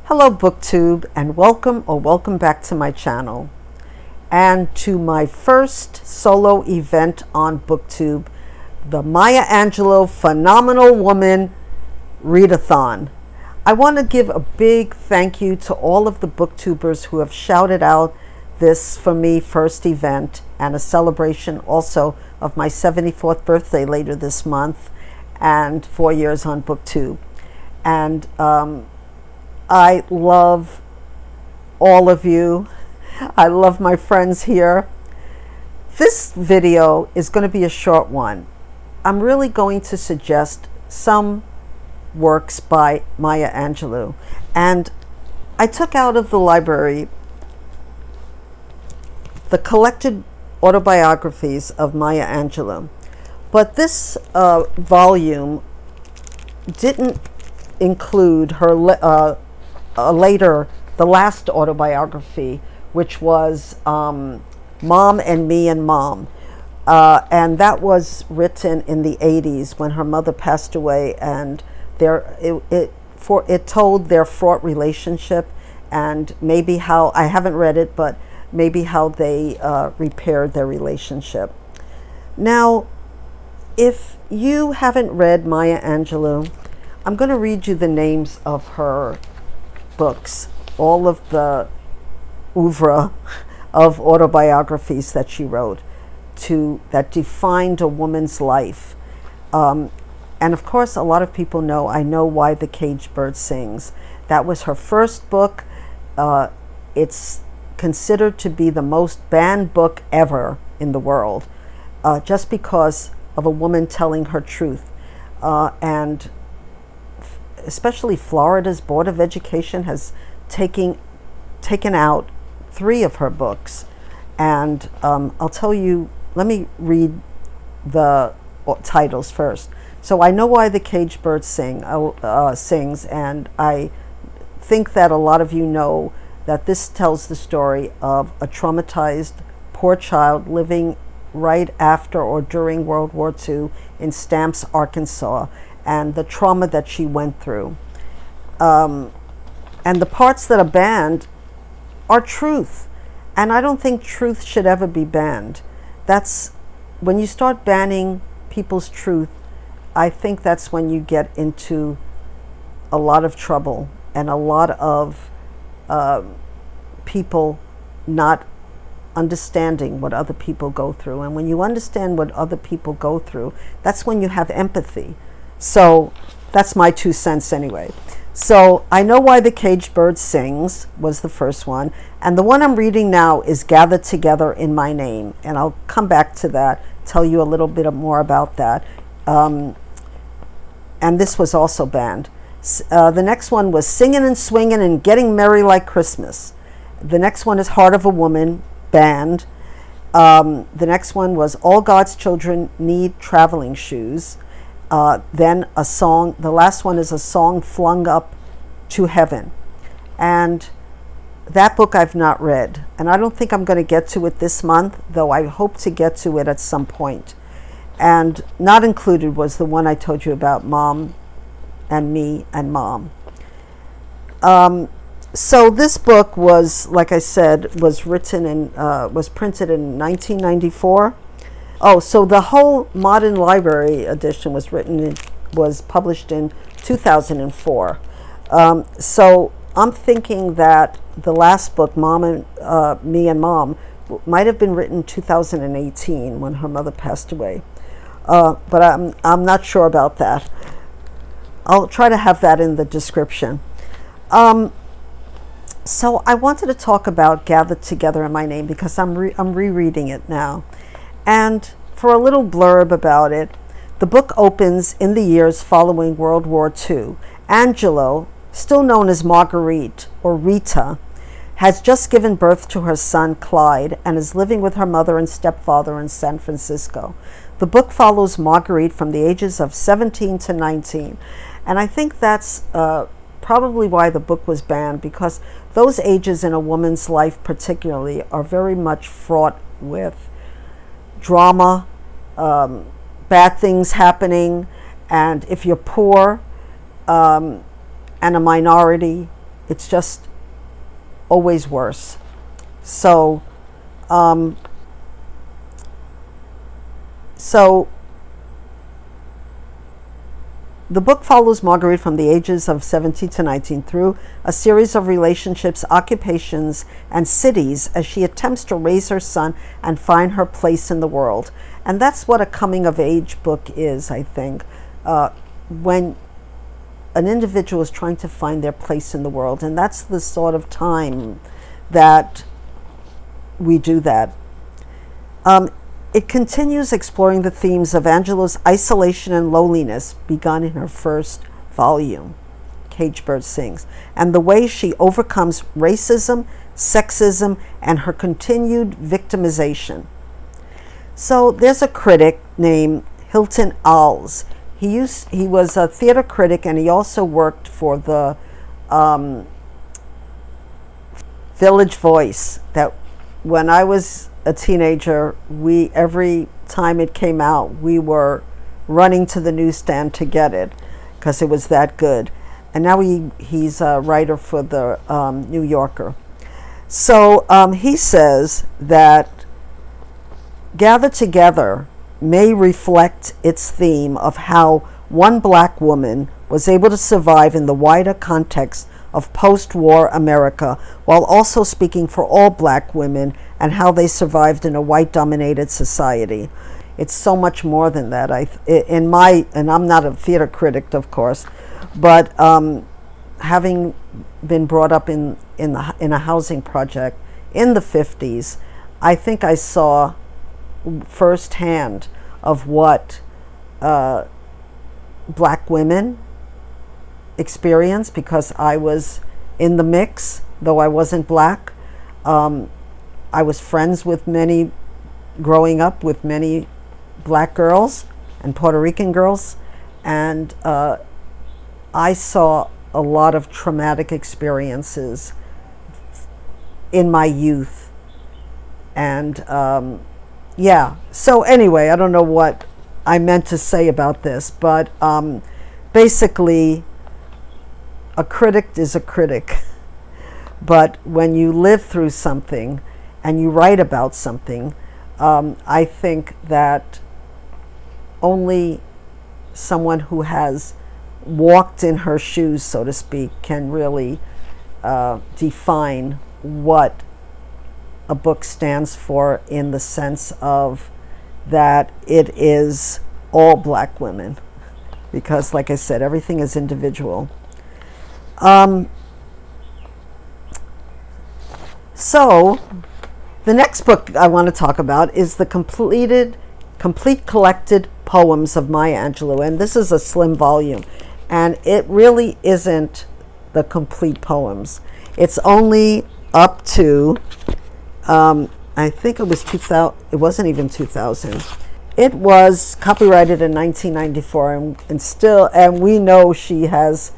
Hello booktube, and welcome back to my channel and to my first solo event on booktube, the Maya Angelou Phenomenal Woman Readathon. I want to give a big thank you to all of the booktubers who have shouted out this for me first event, and a celebration also of my 74th birthday later this month and 4 years on booktube. And I love all of you. I love my friends here. This video is going to be a short one. I'm really going to suggest some works by Maya Angelou. And I took out of the library the collected autobiographies of Maya Angelou. But this volume didn't include her the last autobiography, which was Mom and Me and Mom. And that was written in the 80s when her mother passed away, and it told their fraught relationship and maybe how, I haven't read it, but maybe how they repaired their relationship. Now, if you haven't read Maya Angelou, I'm going to read you the names of her books, all of the oeuvre of autobiographies that she wrote that defined a woman's life. And of course, a lot of people know, I Know Why the Caged Bird Sings. That was her first book. It's considered to be the most banned book ever in the world, just because of a woman telling her truth. And especially Florida's Board of Education has taken out 3 of her books. And I'll tell you, let me read the titles first. So I Know Why the Caged Bird Sings, and I think that a lot of you know that this tells the story of a traumatized poor child living right after or during World War II in Stamps, Arkansas, and the trauma that she went through. And the parts that are banned are truth. And I don't think truth should ever be banned. That's when you start banning people's truth, I think that's when you get into a lot of trouble and a lot of people not understanding what other people go through. And when you understand what other people go through, that's when you have empathy. So that's my 2 cents anyway. So I Know Why the Caged Bird Sings was the first one. And the one I'm reading now is Gathered Together in My Name. And I'll come back to that, tell you a little bit more about that. And this was also banned. The next one was Singin' and Swingin' and Getting Merry Like Christmas. The next one is Heart of a Woman, banned. The next one was All God's Children Need Traveling Shoes. Then a song, the last one is a song flung up to heaven. And that book I've not read. And I don't think I'm going to get to it this month, though I hope to get to it at some point. And not included was the one I told you about, Mom and Me and Mom. So this book was, like I said, was written in, was printed in 1994. Oh, so the whole Modern Library edition was published in 2004. So I'm thinking that the last book, Mom and Me and Mom, might have been written in 2018 when her mother passed away. But I'm not sure about that. I'll try to have that in the description. So I wanted to talk about Gathered Together in My Name because I'm rereading it now. And for a little blurb about it, the book opens in the years following World War II. Angelou, still known as Marguerite or Rita, has just given birth to her son Clyde and is living with her mother and stepfather in San Francisco. The book follows Marguerite from the ages of 17 to 19. And I think that's probably why the book was banned, because those ages in a woman's life particularly are very much fraught with drama, bad things happening, and if you're poor and a minority, it's just always worse. So, the book follows Marguerite from the ages of 17 to 19 through a series of relationships, occupations, and cities as she attempts to raise her son and find her place in the world. And that's what a coming-of-age book is, I think, when an individual is trying to find their place in the world. And that's the sort of time that we do that. It continues exploring the themes of Angelou's isolation and loneliness, begun in her first volume, Caged Bird Sings, and the way she overcomes racism, sexism, and her continued victimization. So there's a critic named Hilton Als. He was a theater critic, and he also worked for the Village Voice. That when I was a teenager, every time it came out, we were running to the newsstand to get it because it was that good. And now he's a writer for the New Yorker. So he says that Gather Together may reflect its theme of how one black woman was able to survive in the wider context of post-war America, while also speaking for all black women and how they survived in a white-dominated society. It's so much more than that. And I'm not a theater critic, of course, but having been brought up in a housing project in the 50s, I think I saw firsthand of what black women experience, because I was in the mix, though I wasn't black. I was friends with many, growing up with many black girls and Puerto Rican girls, and I saw a lot of traumatic experiences in my youth. And yeah, so anyway, I don't know what I meant to say about this, but basically, a critic is a critic. But when you live through something and you write about something, I think that only someone who has walked in her shoes, so to speak, can really define what a book stands for, in the sense of that it is all black women. Because, like I said, everything is individual. So the next book I want to talk about is the complete collected poems of Maya Angelou, and this is a slim volume, and it really isn't the complete poems. It's only up to I think it was 2000. It wasn't even 2000. It was copyrighted in 1994, and we know she has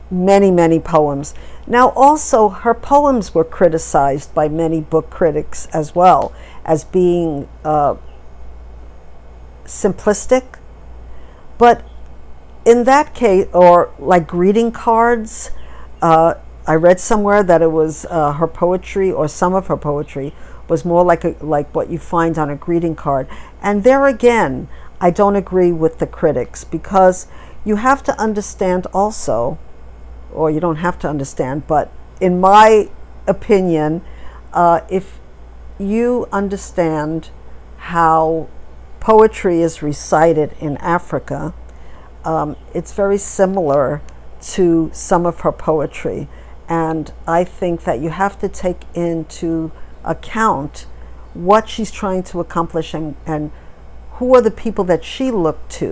many poems. Now, also, her poems were criticized by many book critics as well as being simplistic. But in that case, or like greeting cards, I read somewhere that it was her poetry, or some of her poetry, was more like what you find on a greeting card. And there again, I don't agree with the critics, because you have to understand also, or you don't have to understand, but in my opinion, if you understand how poetry is recited in Africa, it's very similar to some of her poetry. And I think that you have to take into account what she's trying to accomplish, and who are the people that she looked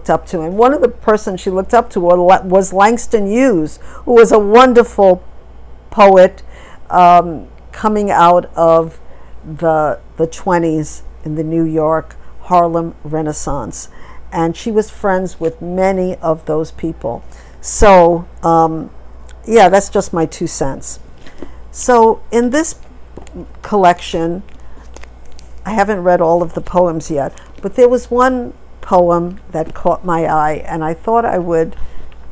up to. And one of the persons she looked up to was Langston Hughes, who was a wonderful poet coming out of the 20s in the New York Harlem Renaissance. And she was friends with many of those people. So, yeah, that's just my 2 cents. So in this collection, I haven't read all of the poems yet, but there was one poem that caught my eye, and I thought I would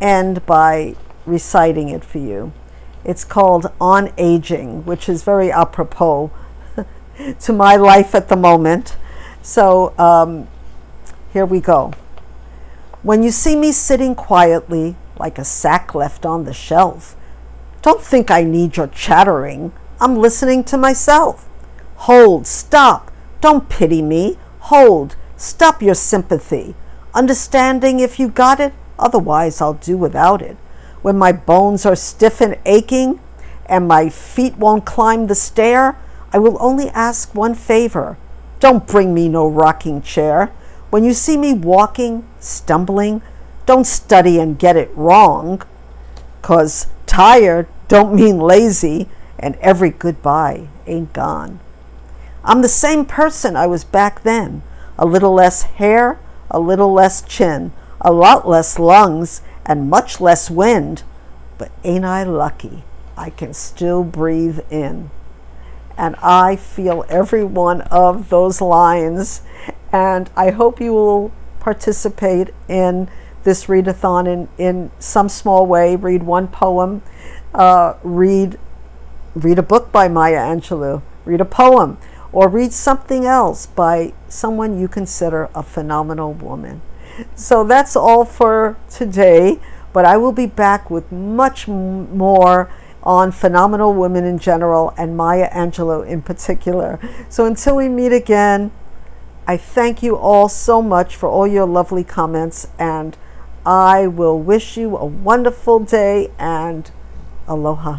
end by reciting it for you. It's called On Aging, which is very apropos to my life at the moment. So here we go. When you see me sitting quietly like a sack left on the shelf, don't think I need your chattering. I'm listening to myself. Hold, stop, don't pity me. Hold, stop your sympathy. Understanding if you got it, otherwise I'll do without it. When my bones are stiff and aching, and my feet won't climb the stair, I will only ask one favor. Don't bring me no rocking chair. When you see me walking, stumbling, don't study and get it wrong, 'cause tired don't mean lazy, and every goodbye ain't gone. I'm the same person I was back then, a little less hair, a little less chin, a lot less lungs, and much less wind, but ain't I lucky I can still breathe in. And I feel every one of those lines, and I hope you will participate in this readathon in some small way. Read one poem, read a book by Maya Angelou, read a poem, or read something else by someone you consider a phenomenal woman. So that's all for today, but I will be back with much more on phenomenal women in general and Maya Angelou in particular. So until we meet again, I thank you all so much for all your lovely comments, and I will wish you a wonderful day, and aloha.